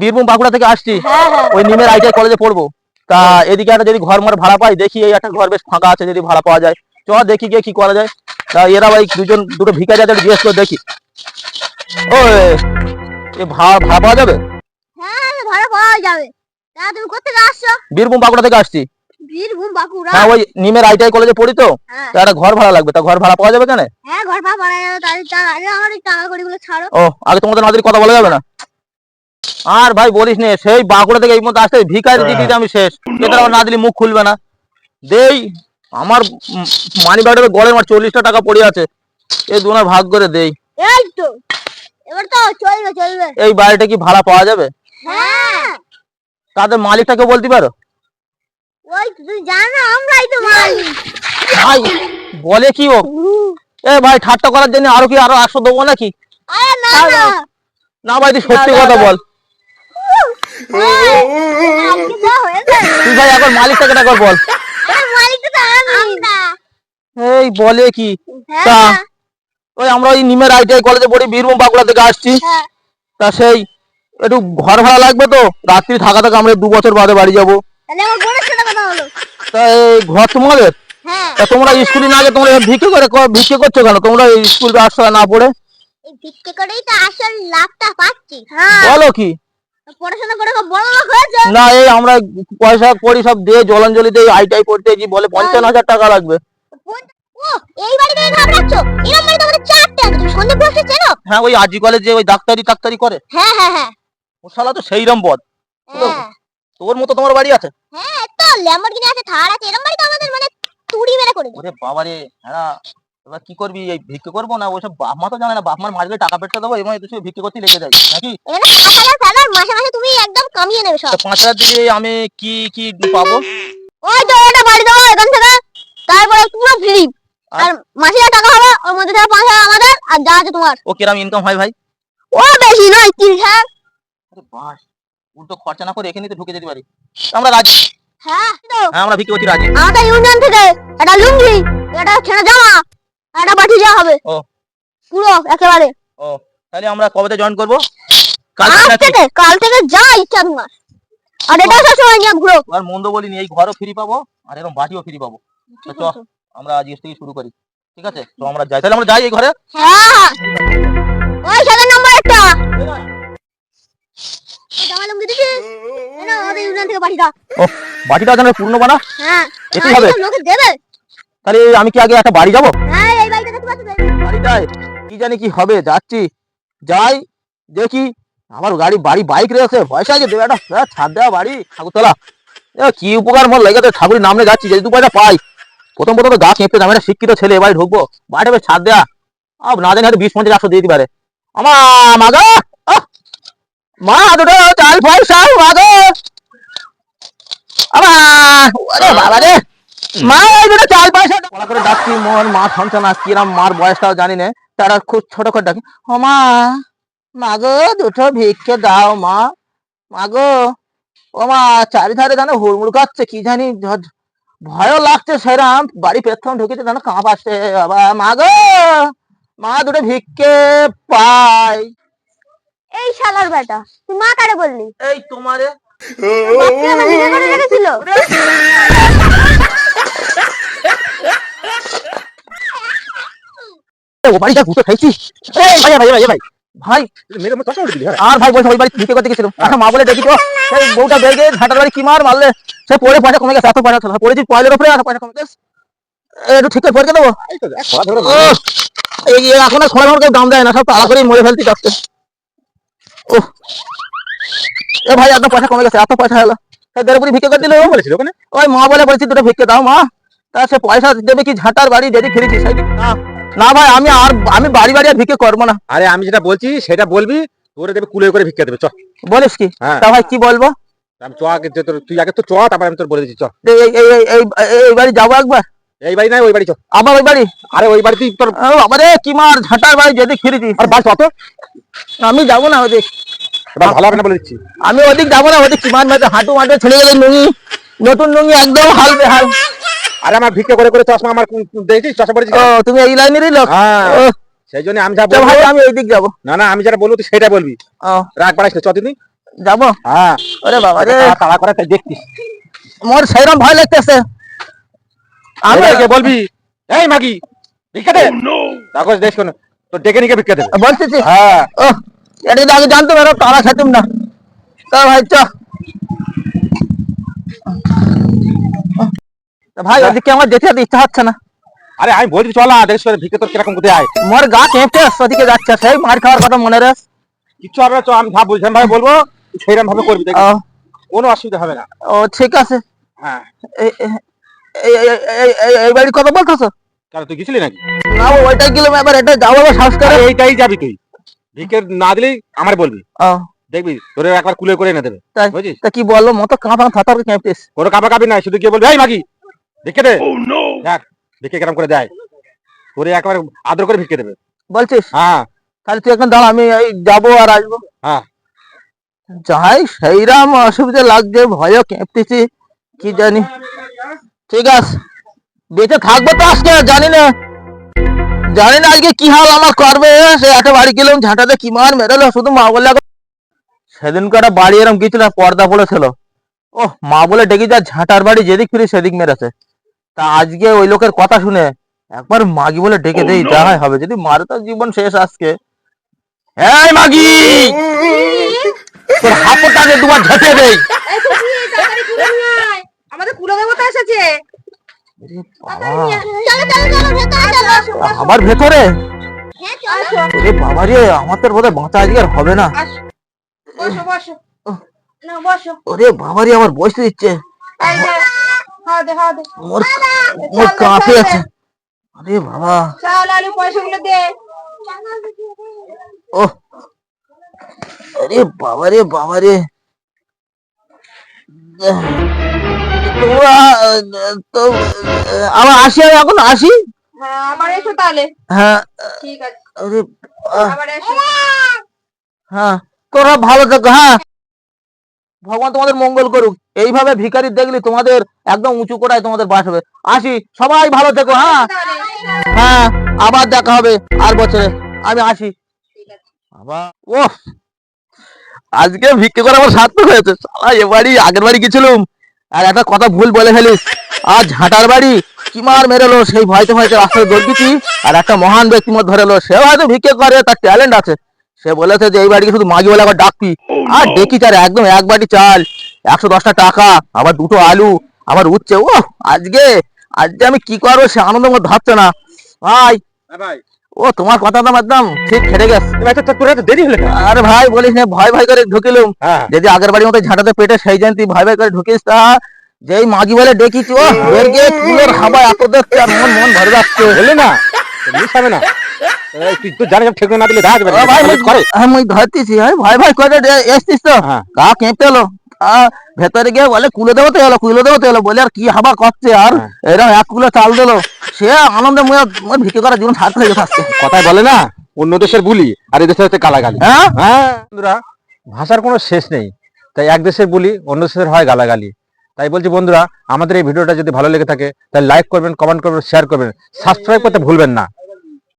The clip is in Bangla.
বীরভূম বাঁকুড়া থেকে আসছি। হ্যাঁ হ্যাঁ ওই নিমের আইটিআই কলেজে পড়বো। তা এদিকে একটা যদি ঘর ভাড়া পাই, দেখি এই একটা ঘর বেশ ফাঁকা আছে, যদি ভাড়া পাওয়া যায় চ দেখি গিয়ে কি করা যায়। তা এরা ভাই দুটো ভিখারি আছে, জিজ্ঞেস করে দেখি। ও ভাড়া পাওয়া যাবে? হ্যাঁ ভাড়া পাওয়া যাবে। তা তুমি কোথা থেকে আসছো? বীরভূম বাঁকুড়া থেকে আসছি। বীরভূম বাঁকুড়া? হ্যাঁ, ওই নিমের আইটিআই কলেজে পড়ি তো। হ্যাঁ তা একটা ঘর ভাড়া লাগবে, তা ঘর ভাড়া পাওয়া যাবে কেন? হ্যাঁ ঘর পাওয়া যাবে। তার আগে আমার টাকা কড়ি গুলো ছাড়ো। ও আগে তোমাদের নাদের কথা বলা যাবে না। আর ভাই বলিস নে, সেই বাঁকুড়া থেকে এই মধ্যে আসতে ভিখারি দিতে আমি শেষ। এদের আমার না দিলে মুখ খুলবে না। দেই আমার মানি ব্যাগটাতে গড়ে আমার 40টা টাকা পড়ে আছে, এই দুনার ভাগ করে দেই। এই তো এবার তো চলবে চলবে। এই বাড়িটা কি ভাড়া পাওয়া যাবে? হ্যাঁ তাদের মালিকটাকে বলতে পারো? ওই তুই জানো আমরাই তো মালিক। ভাই বলে কি ও? এ ভাই ঠাট্টা করার জন্য আরো 800 দেবো নাকি? আরে না না না ভাই তুই সত্যি কথা বল। আজকে যা হয়েছে। তুই ভাই এখন মালিকটাকে একবার বল। আরে মালিকটা তো আমরা। এই বলে কি? তা হ্যাঁ ওই আমরা ওই নিমের আইটিআই কলেজে পড়ি, বীরভূম বাঁকুড়া থেকে আসছি। হ্যাঁ তা সেই একটু ঘর ভাড়া লাগবে তো, রাত্রি থাকা আমরা 2 বছর বাদে বাড়ি যাবো। তাহলে আমার বোনের সাথে কথা হলো। তা এই ঘর তোমাদের? হ্যাঁ তা তোমরা স্কুলে না গিয়ে তোমরা ভিক্ষে করছো কেন? তোমরা স্কুল আসছো না পড়ে? এই ভিক্ষে করেই তো আসল লাভটা পাচ্ছি। হ্যাঁ বলো কি? পড়াশোনা করে খুব বড় লোক হয়েছে। না এই আমরা পয়সা করি সব দিয়ে জলাঞ্জলি দিয়ে আইটিআই পড়তে গিয়ে বলে 55,000 টাকা লাগবে। ও এই বাড়িতে ঘাবড়াচ্ছ? এরকম বাড়ি তো আমাদের 4টে আছে। তুমি সন্দীপ ঘোষকে চেনো? হ্যাঁ, ওই আজি কলেজে ওই ডাক্তারি করে। হ্যাঁ হ্যাঁ হ্যাঁ ও শালা তো সেইরকম বদ। হ্যাঁ তোর মতো তোমার বাড়ি আছে? হ্যাঁ তো ল্যাম্বরগিনি আছে, থার আছে। এরকম বাড়ি তো আমাদের মানে তুড়ি মেরে করে দেয়। ওরে বাবারে। হ্যাঁ, এবার কি করবি? এই ভিক্ষে করবো না? ওইসব বাপ মা তো জানে না, বাপ মার মাঝে টাকা পেটে দেবো এবং তুই ভিক্ষে করতে লেগে যাই নাকি? এখানে 5,000 স্যালারি মাসে মাসে তুমি একদম কামিয়ে নেবে সব। 5,000 দিয়ে আমি কি কি পাবো? ওই তো এটা বাড়ি দেবো এখান থেকে, তারপরে পুরো ফ্রি। আর মাসে যা টাকা হবে ওর মধ্যে থেকে 5,000 আমাদের আর যা আছে তোমার। ও কিরম ইনকাম হয় ভাই? ও বেশি নয় 30,000। আরে বাস, উল্টো খরচা না করে এখানেই তো ঢুকে যেতে পারি। আমরা রাজি। হ্যাঁ তো হ্যাঁ, আমরা ভিক্ষে করতে রাজি। আমাদের ইউনিয়ন থেকে একটা লুঙ্গি, একটা ছেঁড়া জামা, একটা বাটি দেওয়া হবে। ও পুরো একেবারে। ও তাহলে আমরা কবেতে জয়েন করবো? কাল থেকে যা ইচ্ছা তোমার। আর এটা সবসময় নিয়ে ঘুরো। আর মন্দ বলিনি, এই ঘরও ফ্রি পাবো আর এরকম বাটিও ফ্রি পাবো। তো চ আমরা আজ থেকে শুরু করি, ঠিক আছে? তো আমরা যাই, তাহলে আমরা যাই এই ঘরে। হ্যাঁ ওই 7 নম্বর একটা জামা লুঙ্গি দিছি। এনা আমাদের ইউনিয়ন থেকে বাটিটা। ও বাটিটা যেন পূর্ণ বানা। হ্যাঁ এটাই হবে। লোকে দেবে। তাহলে আমি কি আগে একটা বাড়ি যাবো? হ্যাঁ এই বাড়িটা দেখতে পাচ্ছ? বাড়িটায় কি জানি কি হবে, যাচ্ছি যাই দেখি। আমার বাড়ি বাইক রয়েছে, পয়সা আছে দেবে একটা ছাদ দেওয়া বাড়ি ঠাকুরতলা। কি উপকার মন লেগেছে, ঠাকুরের নামে যাচ্ছি, যদি 2 পয়সা পাই। প্রথম তো গা কেঁপতে যাবে, একটা শিক্ষিত ছেলে এবারে ঢুকবো, বাড়ি ছাদ দেওয়া। না জানি হয়তো 20-50-100 দিয়ে দিতে পারে। আমার মাগো, মা দুটো চাল পয়সা মাগো। বাবা রে, মা দুটো চাল পয়সা করে ডাকছি। মোর মা থামছে না, কিরম মার বয়সটাও জানি না। তারা খুব ছোট করে ডাকি, ও মা, মাগো দুটো ভিক্ষে দাও মা। মাগো, ও মা। চারিধারে জানো হুড়মুড় খাচ্ছে, কি জানি ভয়ও লাগছে সেরাম। বাড়ি পেছন ঢুকেছে জানো, কাঁপ আসছে বাবা। মাগো, মা দুটো ভিক্ষে পাই। এই শালার বেটা, তুই মা কারে বললি? এই তোমারে। বাপকে আমার বিয়ে করে রেখেছিল। ও বাড়িটা ঘুরতে খাইছি। ভাই ভাই ভাই ভাই ভাই আর ভাই বলছে ওই বাড়ি ভিক্ষে করতে গেছিলাম। আচ্ছা মা বলে দেখি তো, সেই বউটা বেগে ঝাঁটার বাড়ি কি মার মারলে, সে পড়ে পয়সা কমে গেছে। এত পয়সা পড়েছি পয়লের উপরে, এত পয়সা কমে গেছে। একটু ঠিক করে পড়ে দেবো। এই এখন আর খোলা কেউ দাম দেয় না, সব তাড়া করেই মরে ফেলতে চাচ্ছে। ও এ ভাই এত পয়সা কমে গেছে, এত পয়সা হলো। দেড়পুরি ভিক্ষে করে দিল বলেছিল ওখানে। ওই মা বলে বলছি দুটো ভিক্ষে দাও মা। তা সে পয়সা দেবে কি ঝাঁটার বাড়ি যদি ফিরেছি সেই না। না ভাই আমি বাড়ি বাড়ি আর ভিক্ষে করবো না। আরে আমি যেটা বলছি সেটা বলবি, তোরে দেবে কুলে করে ভিক্ষা দেবে। চ বলিস কি? হ্যাঁ। তা ভাই কি বলবো? আমি চ আগে তুই আগে তো চ, তারপর আমি তোর বলে দিচ্ছি। চ এই বাড়ি যাবো একবার। এই বাড়ি নাই ওই বাড়ি চ। আবার ওই বাড়ি? আরে ওই বাড়ি তুই তোর আমাদের কি মার ঝাঁটার বাড়ি যদি ফিরেছি। আর বাস অত আমি যাবো না ওদিক। এবার ভালো হবে না বলে দিচ্ছি। আমি ওদিক যাবো না, ওদিক কি মার মাঝে হাঁটু মাঠে ছেড়ে গেলে নুঙ্গি, নতুন নুঙ্গি একদম হাল বেহাল। আরে আমার ভিক্ষা করে করে চশমা আমার দেখেছিস, চশমা পড়েছি। ও তুমি এই লাইনেরই লোক? সেই জন্য আমি যা ভাই বলবো। আমি ওই দিক যাবো। না না, আমি যেটা বলবো তুই সেটা বলবি। ও রাগ বাড়াইস না, চ দিদি। যাবো? হ্যাঁ ওরে বাবা রে, তাড়া করে তাই দেখছিস। মোর সেইরকম ভয় লাগতেছে। আমি এবারে বলবি এই মাগি ভিক্ষা দে, তারপর দেখ শোন তো ডেকে নিকে ভিক্ষা দেবে। বলতেছি, হ্যাঁ ও এটা যদি আগে জানতো এরকম তারা খেতুম না। তা ভাই চ। তা ভাই ওদিকে আমার যেতে যেতে ইচ্ছা হচ্ছে না। আরে আমি বলছি চল না, দেখ ভিক্ষা তোর কিরকম কোথায় আয়। মোর গা কেঁপে ওদিকে যাচ্ছে, সেই মার খাওয়ার কথা মনে রে। কিচ্ছু হবে না, চ আমি ভাব বুঝলাম ভাবে বলবো, সেইরকম ভাবে করবি, দেখবি ও কোনো অসুবিধা হবে না। ও ঠিক আছে। হ্যাঁ এই এই- এই- এই- এই- এই বাড়ির কথা বলতেছো? কেন তুই গেছিলি নাকি? না ওইটাই গেলাম, এবার এটা যাবো সাহস করে। আরে এইটাই যাবি তুই, ভিক্ষে না দিলেই আমার বলবি, ও দেখবি তোরে একবার কুলে করে এনে দেবে। তাই? বুঝিস? তা কি বললো মতো কাঁপা থাতার কেঁপতেছ। কোনো কাপা কাপি নাই, শুধু গিয়ে বলবি এই মাগি ভিক্ষে দে, দেখ ভিক্ষে কেরম করে দেয়, তোরে একবার আদর করে ভিক্ষে দেবে। বলছিস? হ্যাঁ তাহলে তুই এখন দাঁড়া, আমি এই যাবো আর আসবো। হ্যাঁ যাই সেইরাম অসুবিধা লাগছে, ভয়ও কেঁপতেছি, কি জানি। ঠিক আছে, বেঁচে থাকবো তো আজকে, জানি না আজকে কি হাল আমার করবে। সে একটা বাড়ি গেলাম, ঝাঁটাতে কি মার মেরেলো, শুধু মা বলে। সেদিনকে একটা বাড়ি এরম গেছিল, পর্দা পড়েছিল, ও মা বলে ডেকে যা ঝাঁটার বাড়ি যেদিক ফিরে সেদিক মেরেছে। তা আজকে ওই লোকের কথা শুনে একবার মাগি বলে ডেকে দেই, যা হয় হবে, যদি মারে তো জীবন শেষ আজকে। এই মাগি, তোর হাতটাকে দুবার ঝেঁটে দেই। এই খুশি, তাড়াতাড়ি কুলো নিয়ে আয়। আমাদের কুলো দেবতা এসেছে। ওরে বাবা, চলো চলো চলো ভেতরে চলো। আমার ভেতরে? হ্যাঁ চলো। ওরে বাবা রে, আমার তো বোধহয় বাঁচা আজকে আর হবে না। আসো, বসো বসো। না বসো। ওরে বাবা রে, আমার বসতে দিচ্ছে, এই যে, হাওয়া দে হাওয়া দে। মোর মোর কাঁপে আছে। আরে বাবা, চাল আলু পয়সাগুলো দে। ও আরে বাবা রে বাবা রে। তোমরা তো আমার আসি, আমি এখন আসি। হ্যাঁ আবার এসো তাহলে। হ্যাঁ ঠিক আছে, আরে আবার এসো। হ্যাঁ তোরা ভালো থেকো। হ্যাঁ, ভগবান তোমাদের মঙ্গল করুক। এইভাবে ভিখারি দেখলি তোমাদের একদম উঁচু কোটায় তোমাদের বাস হবে। আসি, সবাই ভালো থেকো। হ্যাঁ তাহলে। হ্যাঁ, আবার দেখা হবে আর বছরে। আমি আসি। ঠিক আছে। আবার ও আজকে ভিক্ষে করে আমার সার্থক হয়েছে। শালা এ বাড়ি আগের বাড়ি গেছিলাম, আর একটা কথা ভুল বলে ফেলিস। আর ঝাঁটার বাড়ি কি মার মেরেলো, সেই ভয়তে ভয়তে রাস্তায় দৌড়িয়েছি, আর একটা মহান ব্যক্তি মত ধরেলো, সেও হয়তো ভিক্ষে করে, তার ট্যালেন্ট আছে। সে বলেছে যে এই বাড়িকে শুধু মাগি বলে আবার ডাকবি। আর দেখি তার একদম এক বাটি চাল, 110টা টাকা, আবার 2টো আলু, আবার উঠছে। ও আজকে আজকে আমি কি করবো সে আনন্দ মধ্যে ভাবছে না ভাই। হ্যাঁ ভাই, ও তোমার কথা তো একদম ঠিক খেটে গেছে। এবার তো তোর এত দেরি হলে কেন? আরে ভাই বলিস না, ভয় ভয় করে ঢুকিলাম। হ্যাঁ যদি আগের বাড়ির মতো ঝাঁটাতে পেটে সেই জানি তুই ভয় ভয় করে ঢুকিস, তা যেই মাগি বলে ডেকেছি, ও বের গিয়ে কুলের হাওয়া এত দেখছে আর মন মন ভরে যাচ্ছে। বললে না মিস হবে না, এই তুই তো জানিস ঠিক না দিলে দেখা যাবে ও ভাই করে। আমি ধরতেছি, ভয় ভয় করে এসছিস তো, হ্যাঁ গা কেঁপে এলো। ভেতরে গিয়ে বলে কুলে দেবো তো এলো, কুলে দেবো তো এলো বলে, আর কি হাবা করছে, আর হ্যাঁ। এরকম 1 কিলো চাল দিলো। সে আনন্দে মোর ভিক্ষে করার জীবন সার্থক হয়ে যাচ্ছে। কথায় বলে না অন্য দেশের বুলি আর এই দেশের হচ্ছে গালাগালি। হ্যাঁ হ্যাঁ বন্ধুরা, ভাষার কোনো শেষ নেই, তাই এক দেশের বুলি অন্য দেশের হয় গালাগালি। তাই বলছি বন্ধুরা, আমাদের এই ভিডিওটা যদি ভালো লেগে থাকে তাহলে লাইক করবেন, কমেন্ট করবেন, শেয়ার করবেন, সাবস্ক্রাইব করতে ভুলবেন না।